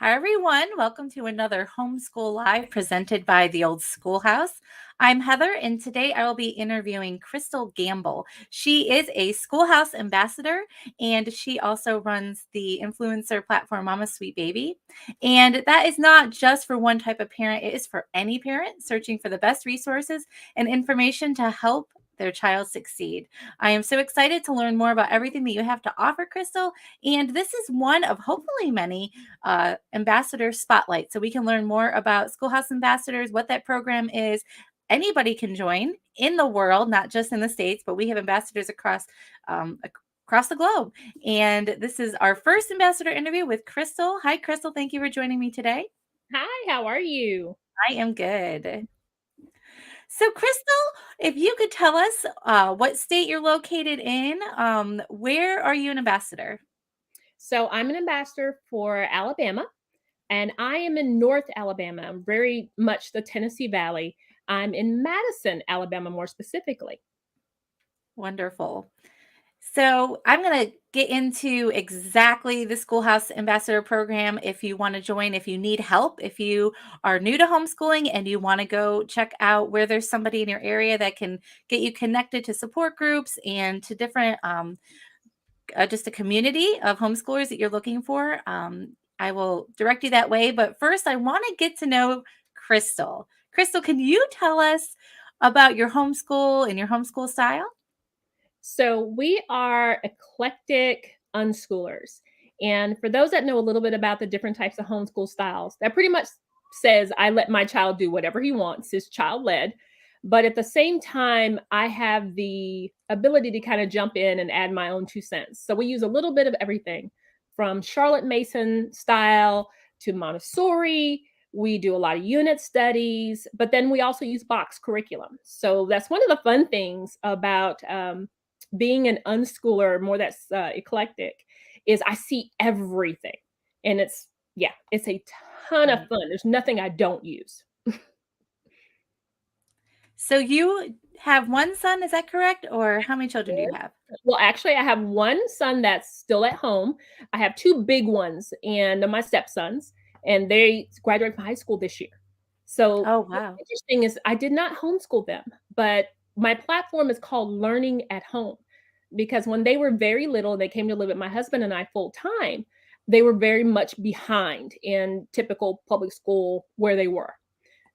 Hi, everyone. Welcome to another Homeschool Live presented by the Old Schoolhouse. I'm Heather, and today I will be interviewing Christal Gamble. She is a Schoolhouse Ambassador, and she also runs the influencer platform Mama Sweet Baby. And that is not just for one type of parent, it is for any parent searching for the best resources and information to help their child succeed. I am so excited to learn more about everything that you have to offer, Christal. And this is one of hopefully many ambassador spotlight, so we can learn more about Schoolhouse Ambassadors, what that program is. Anybody can join in the world, not just in the States, but we have ambassadors across the globe. And this is our first ambassador interview with Christal. Hi, Christal. Thank you for joining me today. Hi, how are you? I am good. So, Christal, if you could tell us what state you're located in, where are you an ambassador? So I'm an ambassador for Alabama, and I am in North Alabama, very much the Tennessee Valley. I'm in Madison, Alabama, more specifically. Wonderful. So I'm going to get into exactly the Schoolhouse Ambassador Program. If you want to join, if you need help, if you are new to homeschooling and you want to go check out where there's somebody in your area that can get you connected to support groups and to different, just a community of homeschoolers that you're looking for, I will direct you that way. But first, I want to get to know Christal. Christal, can you tell us about your homeschool and your homeschool style? So we are eclectic unschoolers. And for those that know a little bit about the different types of homeschool styles, that pretty much says I let my child do whatever he wants, his child led. But at the same time, I have the ability to kind of jump in and add my own 2 cents. So we use a little bit of everything from Charlotte Mason style to Montessori. We do a lot of unit studies, but then we also use box curriculum. So that's one of the fun things about being an unschooler, more that's eclectic, is I see everything. And it's a ton of Right. fun. There's nothing I don't use. So you have one son, is that correct? Or how many children do you have? Well, actually, I have one son that's still at home. I have two big ones, and my stepsons, and they graduate from high school this year. So Oh, what's wow. interesting is I did not homeschool them, but my platform is called Learning at Home because when they were very little, they came to live with my husband and I full time. They were very much behind in typical public school where they were.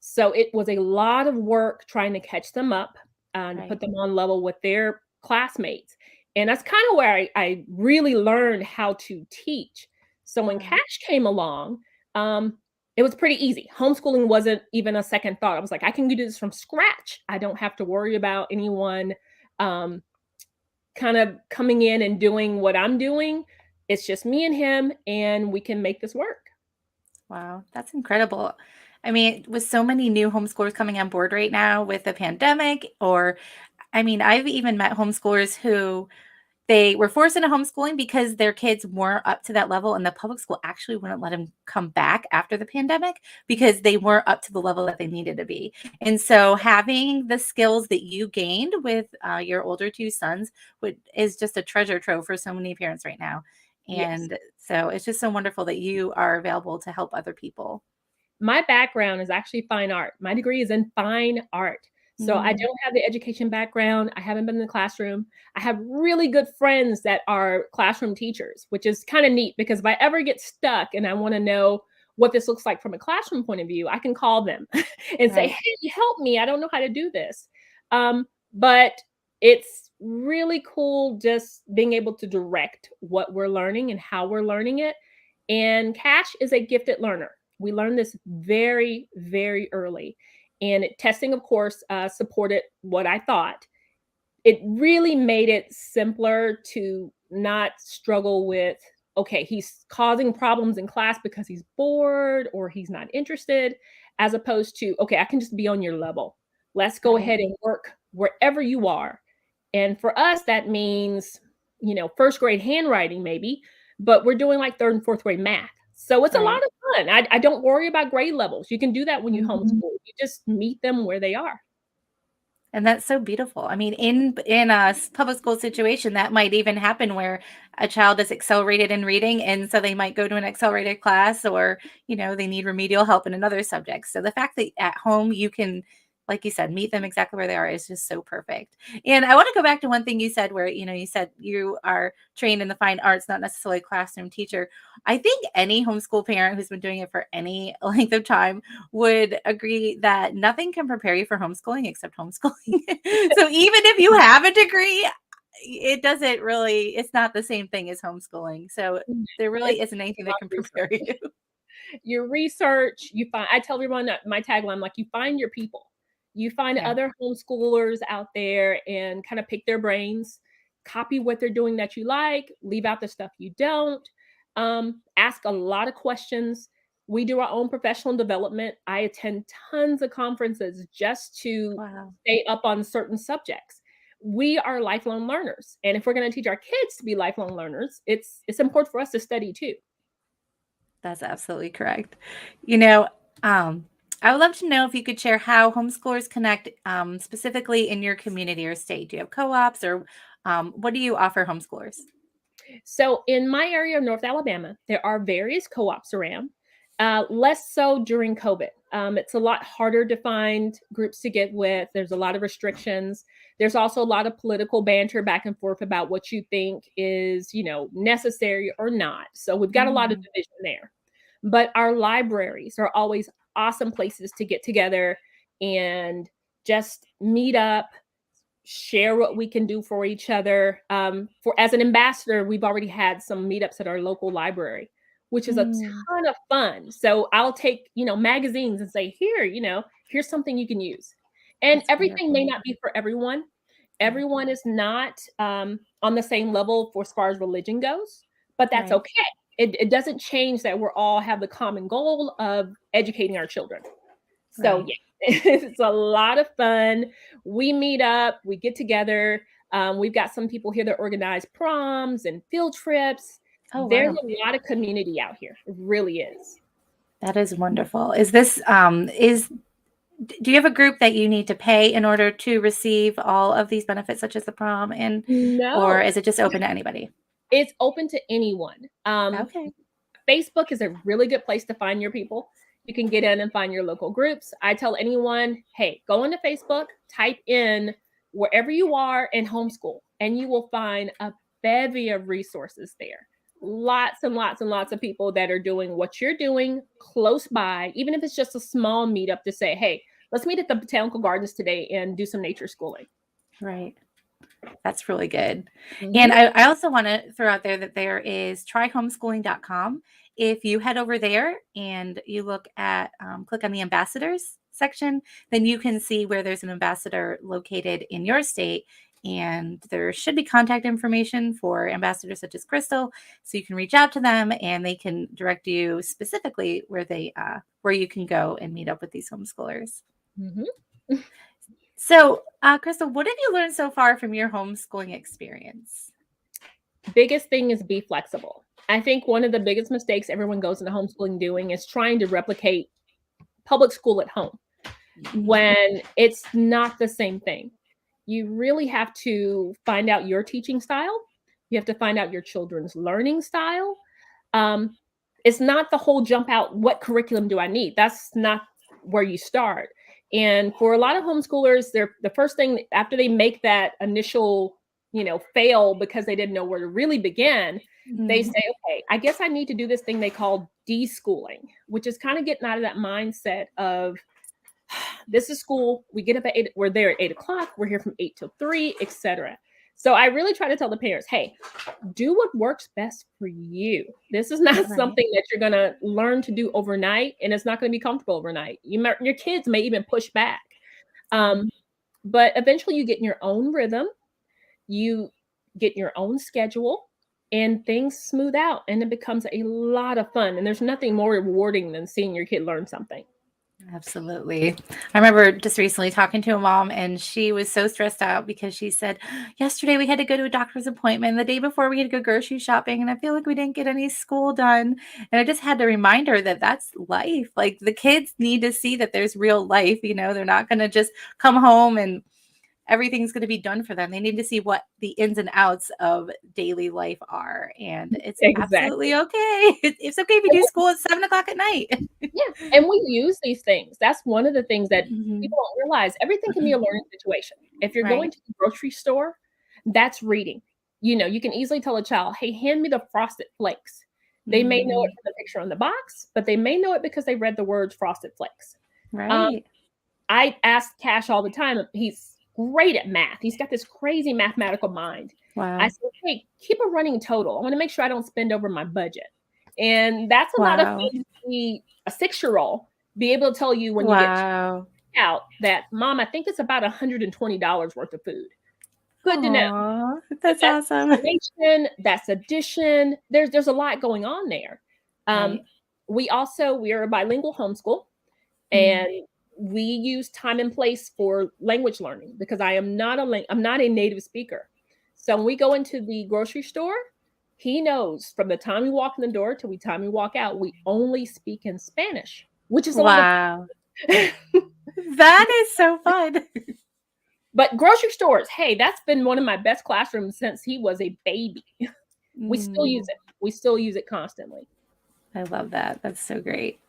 So it was a lot of work trying to catch them up and to put Right. them on level with their classmates. And that's kind of where I really learned how to teach. So when Right. Cash came along, it was pretty easy. Homeschooling wasn't even a second thought. I was like, I can do this from scratch. I don't have to worry about anyone um, kind of coming in and doing what I'm doing. It's just me and him, and we can make this work. Wow. That's incredible. I mean, with so many new homeschoolers coming on board right now with the pandemic, or I mean, I've even met homeschoolers who they were forced into homeschooling because their kids weren't up to that level, and the public school actually wouldn't let them come back after the pandemic because they weren't up to the level that they needed to be. And so, having the skills that you gained with your older two sons is just a treasure trove for so many parents right now. Yes. And so, it's just so wonderful that you are available to help other people. My background is actually fine art. My degree is in fine art. So I Mm, don't have the education background. I haven't been in the classroom. I have really good friends that are classroom teachers, which is kind of neat because if I ever get stuck and I want to know what this looks like from a classroom point of view, I can call them and say, right. "Hey, help me. I don't know how to do this." But it's really cool just being able to direct what we're learning and how we're learning it. And Cash is a gifted learner. We learned this very, very early. And testing, of course, supported what I thought. It really made it simpler to not struggle with, okay, he's causing problems in class because he's bored or he's not interested, as opposed to, okay, I can just be on your level. Let's go Right. ahead and work wherever you are. And for us, that means, first grade handwriting, maybe, but we're doing like third and fourth grade math. So it's a lot Right. of fun. I don't worry about grade levels. You can do that when you Mhm. homeschool. You just meet them where they are. And that's so beautiful. I mean, in a public school situation, that might even happen where a child is accelerated in reading, and so they might go to an accelerated class, or they need remedial help in another subject. So the fact that at home you can, like you said, meet them exactly where they are is just so perfect. And I want to go back to one thing you said, where you said you are trained in the fine arts, not necessarily a classroom teacher. I think any homeschool parent who's been doing it for any length of time would agree that nothing can prepare you for homeschooling except homeschooling. So even if you have a degree, it's not the same thing as homeschooling. So there really It's isn't anything a that lot can of prepare research. you. Your research, I tell everyone that my tagline, like, you find your people. You find Yeah. other homeschoolers out there and kind of pick their brains, copy what they're doing that you like, leave out the stuff you don't. Ask a lot of questions. We do our own professional development. I attend tons of conferences just to Wow. stay up on certain subjects. We are lifelong learners, and if we're going to teach our kids to be lifelong learners, it's important for us to study too. That's absolutely correct. You know, I would love to know if you could share how homeschoolers connect, specifically in your community or state. Do you have co-ops, or what do you offer homeschoolers? So in my area of North Alabama, there are various co-ops around. Less so during COVID. It's a lot harder to find groups to get with. There's a lot of restrictions. There's also a lot of political banter back and forth about what you think is, necessary or not. So we've got a lot of Mm, division there. But our libraries are always awesome places to get together and just meet up, share what we can do for each other. For As an ambassador, we've already had some meetups at our local library, which is a mm, ton of fun. So I'll take, magazines and say, here, here's something you can use. And that's everything may wonderful. not be for everyone. Yeah. Everyone is not on the same level for as far as religion goes, but that's Right. okay. It doesn't change that we're all have the common goal of educating our children. So Right. yeah, it's a lot of fun. We meet up, we get together. We've got some people here that organize proms and field trips. Oh, There's wow. a lot of community out here. It really is. That is wonderful. Do you have a group that you need to pay in order to receive all of these benefits, such as the prom, or No, is it just open to anybody? it's open to anyone. Okay. Facebook is a really good place to find your people. You can get in and find your local groups. I tell anyone, hey, go into Facebook, type in wherever you are in homeschool, and you will find a bevy of resources there. Lots and lots and lots of people that are doing what you're doing close by, even if it's just a small meetup to say, hey, let's meet at the Botanical Gardens today and do some nature schooling. Right. That's really good. And Mhm. I also want to throw out there that there is tryhomeschooling.com. If you head over there and you click on the ambassadors section, then you can see where there's an ambassador located in your state. And there should be contact information for ambassadors such as Crystal. So you can reach out to them and they can direct you specifically where you can go and meet up with these homeschoolers. Mhm. So, Crystal, what have you learned so far from your homeschooling experience? Biggest thing is be flexible. I think one of the biggest mistakes everyone goes into homeschooling doing is trying to replicate public school at home when it's not the same thing. You really have to find out your teaching style. You have to find out your children's learning style. Um, it's not the whole jump out, what curriculum do I need? That's not where you start. And for a lot of homeschoolers, they're the first thing after they make that initial, fail because they didn't know where to really begin, they say, Mhm. okay, I guess I need to do this thing they call deschooling, which is kind of getting out of that mindset of this is school. We get up at 8, we're there at 8 o'clock, we're here from 8 till 3, etc. So I really try to tell the parents, hey, do what works best for you. This is not Right. something that you're going to learn to do overnight, and it's not going to be comfortable overnight. Your kids may even push back. Right. Um, but eventually you get in your own rhythm, you get your own schedule, and things smooth out, and it becomes a lot of fun. And there's nothing more rewarding than seeing your kid learn something. Absolutely. I remember just recently talking to a mom, and she was so stressed out because she said, yesterday we had to go to a doctor's appointment. The day before we had to go grocery shopping, and I feel like we didn't get any school done. And I just had to remind her that that's life. Like the kids need to see that there's real life. They're not going to just come home and everything's going to be done for them. They need to see what the ins and outs of daily life are. And it's absolutely Exactly. okay. It's okay if you do school at 7 o'clock at night. Yeah, and we use these things. That's one of the things that Mhm. people don't realize. Everything can be a learning situation. If you're going Right. to the grocery store, that's reading. You can easily tell a child, "Hey, hand me the Frosted Flakes." They may know it Mhm. from the picture on the box, but they may know it because they read the words Frosted Flakes. Um, Right. I ask Cash all the time. He's great at math. He's got this crazy mathematical mind. I Wow. said, "Hey, keep a running total. I want to make sure I don't spend over my budget." And that's a lot of Wow. fun to see a 6-year-old be able to tell you when you get Wow. out that, "Mom, I think it's about $120 worth of food." Good to know. Aw, But that's that's awesome. summation, that's addition. There's a lot going on there. Um, Right. we're a bilingual homeschool, Mm. and we use time and place for language learning because I'm not a native speaker. So when we go into the grocery store, he knows from the time we walk in the door till the time we walk out, we only speak in Spanish, which is a lot of Wow. fun. That is so fun. But grocery stores, hey, that's been one of my best classrooms since he was a baby. We still use Mm, it. We still use it constantly. I love that. That's so great.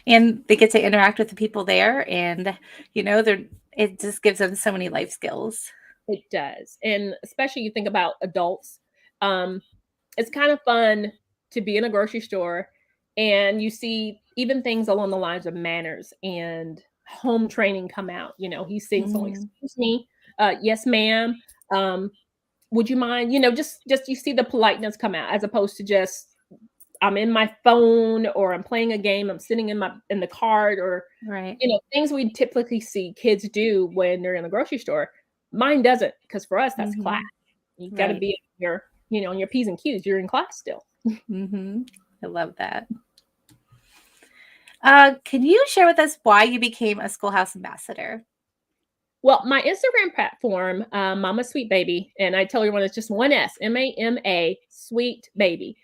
And they get to interact with the people there, and they're it just gives them so many life skills. It does. And especially you think about adults. Um, it's kind of fun to be in a grocery store and you see even things along the lines of manners and home training come out. He's saying something, Mhm. "Excuse me, yes, ma'am. Um, would you mind?" Just you see the politeness come out as opposed to just I'm in my phone or I'm playing a game, I'm sitting in the cart or Right. things we typically see kids do when they're in the grocery store. Mine doesn't, because for us that's class. Mhm. You got to Right. be on your P's and Q's. You're in class still. Mhm. I love that. Can you share with us why you became a Schoolhouse Ambassador? Well, my Instagram platform, Mama Sweet Baby, and I tell everyone it's just one S, MAMA Sweet Baby.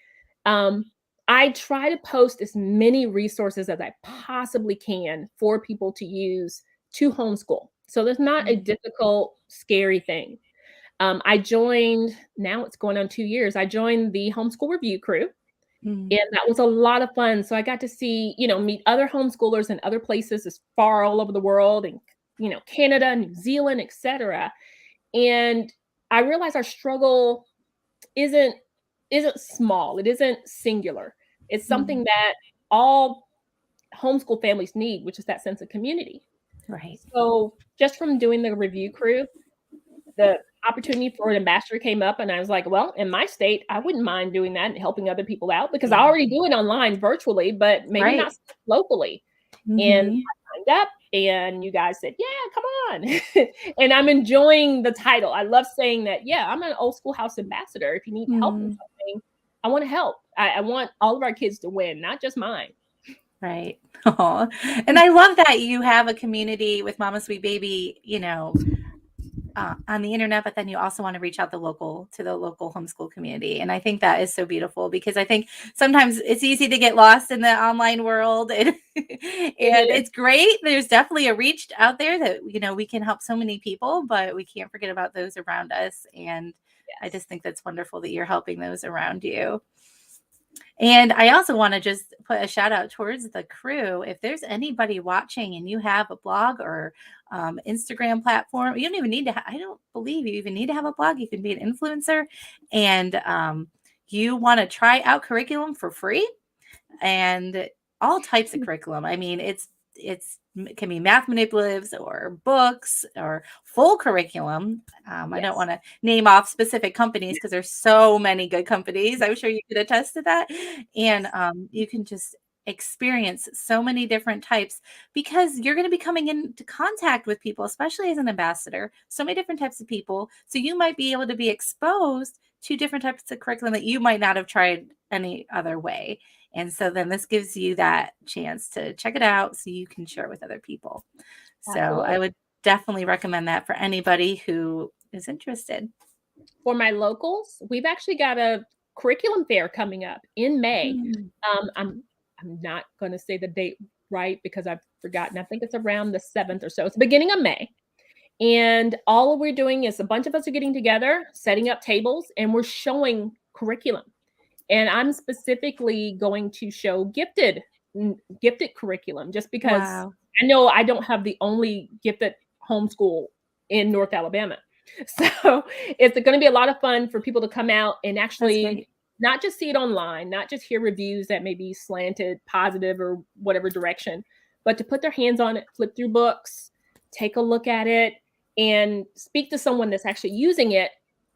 Um, I try to post as many resources as I possibly can for people to use to homeschool. So there's not a Mm. difficult, scary thing. I joined, now it's going on 2 years. I joined the homeschool review crew, Mm. and that was a lot of fun. So I got to see, meet other homeschoolers in other places as far all over the world and, Canada, New Zealand, etc. And I realized our struggle isn't isn't small. It isn't singular. It's something Mm. that all homeschool families need, which is that sense of community. Right. So just from doing the review crew, the opportunity for an ambassador came up and I was like, well, in my state, I wouldn't mind doing that and helping other people out because I Yeah. already do it online virtually, but maybe not Right. locally. And Mhm. I signed up and you guys said, yeah, come on. And I'm enjoying the title. I love saying that, yeah, I'm an old schoolhouse ambassador. If you need help with Mm. something, I want to help. I want all of our kids to win, not just mine. Right. Aw. And I love that you have a community with Mama Sweet Baby, on the internet, but then you also want to reach out to the local homeschool community. And I think that is so beautiful because I think sometimes it's easy to get lost in the online world and It and is. it's great. There's definitely a reach out there that we can help so many people, but we can't forget about those around us. And I Yes. just think that's wonderful that you're helping those around you. And I also want to just put a shout out towards the crew. If there's anybody watching and you have a blog or Instagram platform, you don't even need to. I don't believe you even need to have a blog. You can be an influencer, and you want to try out curriculum for free and all types of curriculum. I mean, it can be math manipulatives or books or full curriculum. I don't Yes. want to name off specific companies because there's so many good companies. I'm sure you could attest to that. And Yes. you can just experience so many different types because you're going to be coming into contact with people, especially as an ambassador, so many different types of people. So you might be able to be exposed to different types of curriculum that you might not have tried any other way. And so then this gives you that chance to check it out so you can share with other people. So I Absolutely. would definitely recommend that for anybody who is interested. For my locals, we've actually got a curriculum fair coming up in May. Mm. I'm not going to say the date right because I've forgotten. I think it's around the 7th or so. It's the beginning of May. And all we're doing is a bunch of us are getting together, setting up tables, and we're showing curriculum. And I'm specifically going to show gifted curriculum just because Wow. I know I don't have the only gifted homeschool in North Alabama. So it's going to be a lot of fun for people to come out and That's actually great. not just see it online, not just hear reviews that may be slanted, positive, or whatever direction, but to put their hands on it, flip through books, take a look at it, and speak to someone that's actually using it,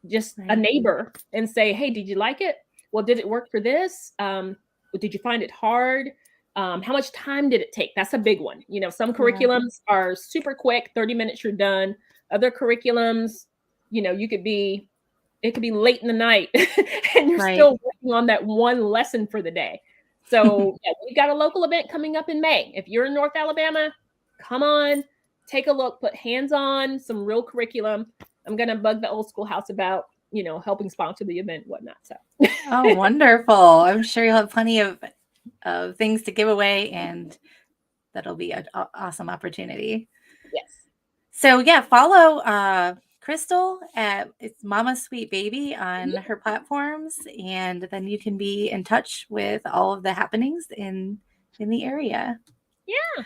just a Right. neighbor, and say, hey, did you like it? Well, did it work for this? Did you find it hard? How much time did it take? That's a big one. You know, some Yeah. curriculums are super quick, 30 minutes, you're done. Other curriculums, you know, it could be late in the night and you're Right. still working on that one lesson for the day. So yeah, we've got a local event coming up in May. If you're in North Alabama, come on, take a look, put hands on some real curriculum. I'm going to bug the old schoolhouse about, you know, helping sponsor the event and whatnot. So Oh, wonderful. I'm sure you'll have plenty of things to give away, and that'll be an awesome opportunity. yes. So yeah, follow Christal at it's Mama Sweet Baby on her platforms, and then you can be in touch with all of the happenings in the area. Yeah.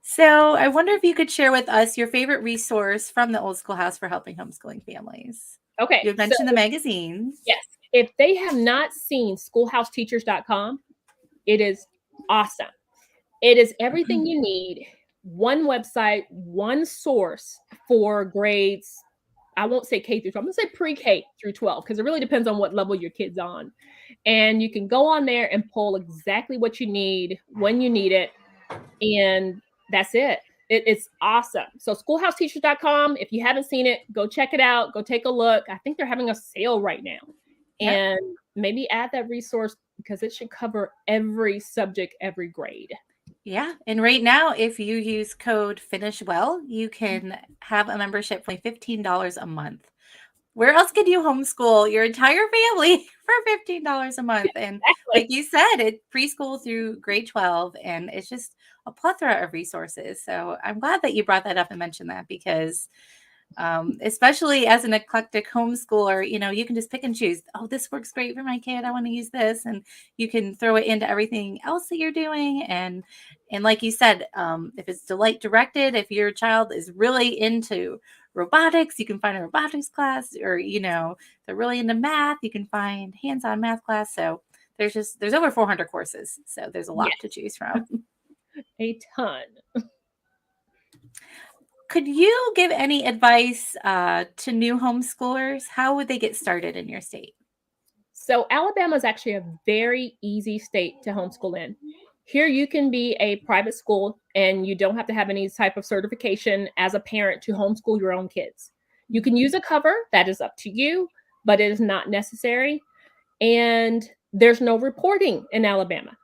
So I wonder if you could share with us your favorite resource from the Old Schoolhouse for helping homeschooling families. Okay. You had So mentioned the magazines. yes, if they have not seen schoolhouseteachers.com, it is awesome. It is everything you need. One website, one source for grades. I won't say K through 12. I'm going to say pre-K through 12 because it really depends on what level your kid's on. And you can go on there and pull exactly what you need when you need it. And that's it. It's awesome. So schoolhouseteachers.com, if you haven't seen it, go check it out. Go take a look. I think they're having a sale right now. Yep. And maybe add that resource because it should cover every subject, every grade. Yeah. And right now, if you use code FinishWell, you can have a membership for $15 a month. Where else could you homeschool your entire family for $15 a month? And like Exactly. you said, it's preschool through grade 12, and it's just a plethora of resources. So I'm glad that you brought that up and mentioned that because especially as an eclectic homeschooler, you know, you can just pick and choose. Oh, this works great for my kid. I want to use this, and you can throw it into everything else that you're doing. And like you said, if it's delight directed, if your child is really into robotics, you can find a robotics class, or you know, they're really into math, you can find hands-on math class. So there's over 400 courses, so there's a lot to Yes, choose from. a ton. Could you give any advice to new homeschoolers? How would they get started in your state? So Alabama is actually a very easy state to homeschool in. Here you can be a private school and you don't have to have any type of certification as a parent to homeschool your own kids. You can use a cover, that is up to you, but it is not necessary. And there's no reporting in Alabama.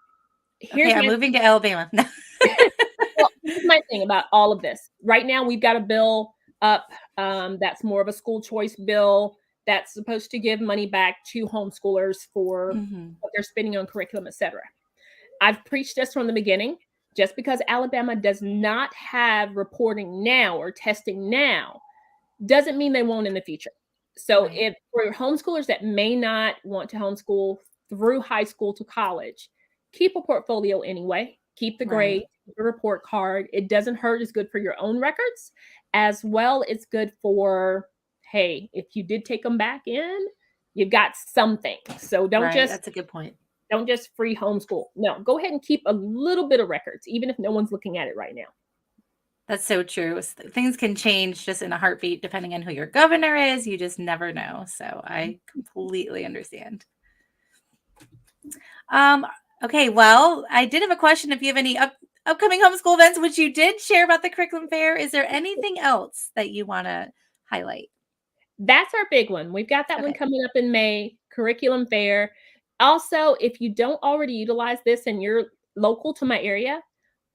Okay, Here's I'm my moving to Alabama. Well, here's my thing about all of this. Right now, we've got a bill up that's more of a school choice bill that's supposed to give money back to homeschoolers for Mhm. what they're spending on curriculum, etc. I've preached this from the beginning. Just because Alabama does not have reporting now or testing now doesn't mean they won't in the future. So, Right. if for homeschoolers that may not want to homeschool through high school to college, keep a portfolio anyway. Keep the Right. grade, keep the report card. It doesn't hurt. It's good for your own records as well. It's good for, hey, if you did take them back in, you've got something. So Right. That's a good point. don't just free homeschool. No, go ahead and keep a little bit of records, even if no one's looking at it right now. That's so true. Things can change just in a heartbeat depending on who your governor is. You just never know. So I completely understand. Um, okay, well, I did have a question. If you have any upcoming homeschool events, which you did share about the curriculum fair, is there anything else that you want to highlight? That's our big one. We've got that one Okay. coming up in May, curriculum fair. Also, if you don't already utilize this and you're local to my area,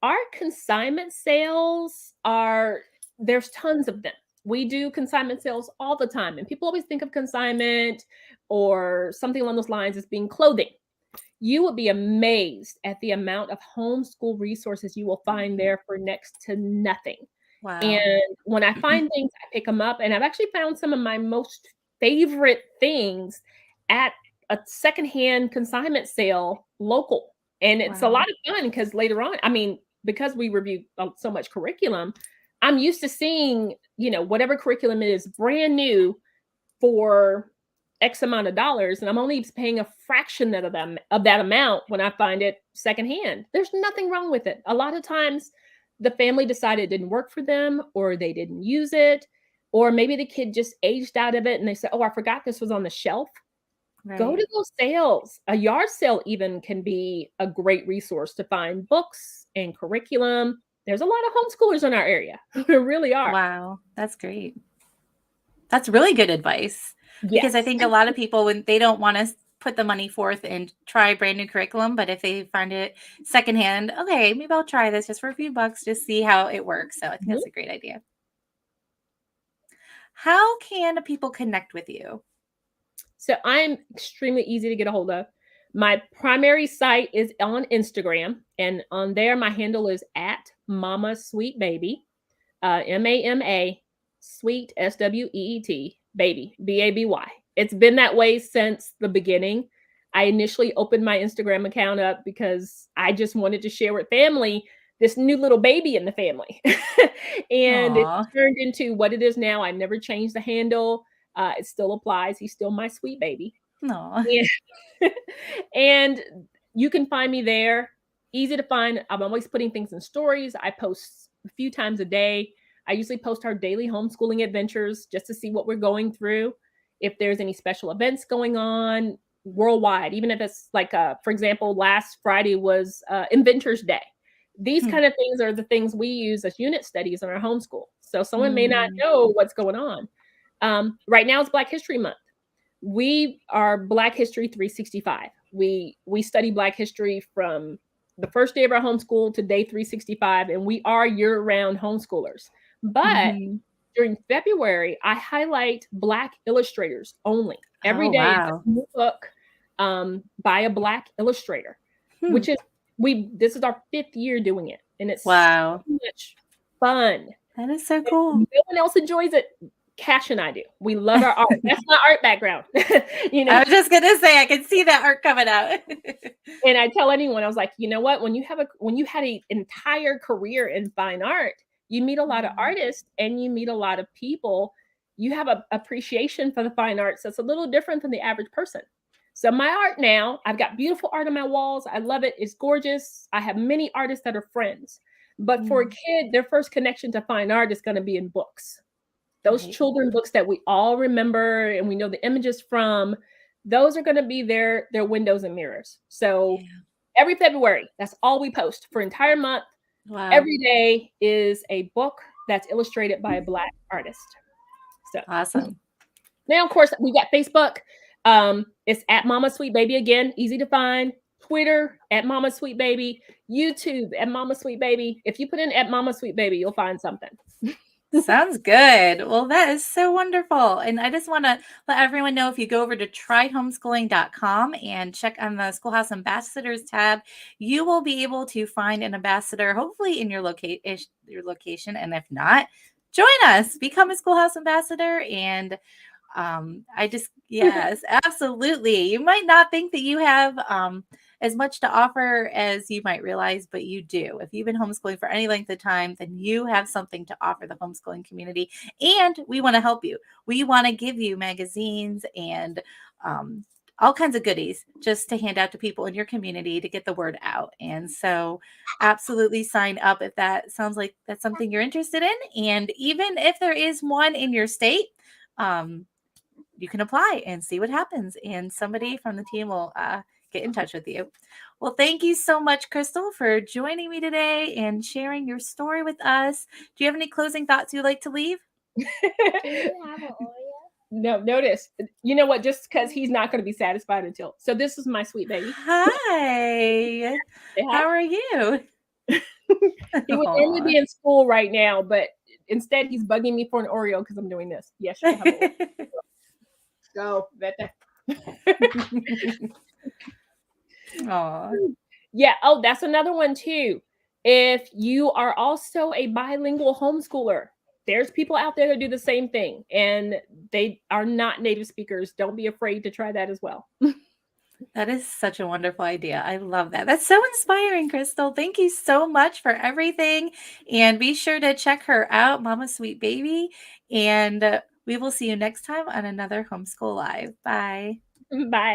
our consignment sales are there's tons of them. We do consignment sales all the time, and people always think of consignment or something along those lines as being clothing. You will be amazed at the amount of homeschool resources you will find there for next to nothing. Wow. And when I find things, I pick them up, and I've actually found some of my most favorite things at a secondhand consignment sale local. And it's a Wow. lot of fun because later on, I mean, because we review so much curriculum, I'm used to seeing, whatever curriculum it is brand new for X amount of dollars, and I'm only paying a fraction of that amount when I find it secondhand. There's nothing wrong with it. A lot of times the family decided it didn't work for them, or they didn't use it, or maybe the kid just aged out of it and they said, "Oh, I forgot this was on the shelf." Go Right. to those sales. A yard sale even can be a great resource to find books and curriculum. There's a lot of homeschoolers in our area. There really are. Wow. That's great. That's really good advice, because I Yes. think a lot of people, when they don't want to put the money forth and try brand new curriculum, but if they find it secondhand, okay, maybe I'll try this just for a few bucks, just see how it works. So I think Mhm. that's a great idea. How can people connect with you? So I'm extremely easy to get a hold of. My primary site is on Instagram, and on there, my handle is at Mama Sweet Baby, MAMA Sweet SWEET Baby BABY. It's been that way since the beginning. I initially opened my Instagram account up because I just wanted to share with family this new little baby in the family, and it Aw. turned into what it is now. I never changed the handle. It still applies. He's still my sweet baby. Aw. And, and you can find me there. Easy to find. I'm always putting things in stories. I post a few times a day. I usually post our daily homeschooling adventures just to see what we're going through. If there's any special events going on worldwide, even if it's like, for example, last Friday was Inventors Day. These Hmm. kind of things are the things we use as unit studies in our homeschool. So someone may not Mm. know what's going on. Right now it's Black History Month. We are Black History 365. We study Black history from the first day of our homeschool to day 365, and we are year-round homeschoolers. But Mhm. during February, I highlight Black illustrators only. Every Oh, day is wow. a new book by a Black illustrator, Hmm. which is this is our 5th year doing it, and it's Wow. so much fun. That is so No cool. one else enjoys it. Cash and I do. We love our art. That's my art background. you I know, was just gonna say, I can see that art coming out. and I tell anyone, I was like, you know what? When you had an entire career in fine art, you meet a lot of Mhm. artists and you meet a lot of people. You have a appreciation for the fine arts that's a little different than the average person. So my art now, I've got beautiful art on my walls. I love it. It's gorgeous. I have many artists that are friends. But for a Mm. kid, their first connection to fine art is going to be in books. Those Right. children books that we all remember and we know the images from, those are going to be their windows and mirrors. So Yeah. every February, that's all we post for entire month. Wow. Every day is a book that's illustrated by a Black artist. So Awesome. now, of course, we got Facebook. It's at Mama Sweet Baby again, easy to find. Twitter at Mama Sweet Baby. YouTube at Mama Sweet Baby. If you put in at Mama Sweet Baby, you'll find something. Sounds good. Well, that is so wonderful. And I just want to let everyone know, if you go over to tryhomeschooling.com and check on the Schoolhouse Ambassadors tab, you will be able to find an ambassador, hopefully in your location. And if not, join us, become a Schoolhouse Ambassador. And yes, absolutely. You might not think that you have as much to offer as you might realize, but you do. If you've been homeschooling for any length of time, then you have something to offer the homeschooling community. And we want to help you. We want to give you magazines and um, all kinds of goodies just to hand out to people in your community to get the word out. And so absolutely sign up if that sounds like that's something you're interested in. And even if there is one in your state, um, you can apply and see what happens. And somebody from the team will get in touch with you. Well, thank you so much, Christal, for joining me today and sharing your story with us. Do you have any closing thoughts you'd like to leave? Do you have an Oreo? No, notice. You know what? Just because he's not going to be satisfied until. So this is my sweet baby. Hi. Say hi. How are you? He would normally be in school right now, but instead he's bugging me for an Oreo because I'm doing this. Yes, you can have an Oreo. Go, Vete. Aw. Yeah. Oh, that's another one too. If you are also a bilingual homeschooler, there's people out there that do the same thing and they are not native speakers. Don't be afraid to try that as well. That is such a wonderful idea. I love that. That's so inspiring, Christal. Thank you so much for everything. And be sure to check her out, Mama Sweet Baby. And we will see you next time on another Homeschool Live. Bye. Bye.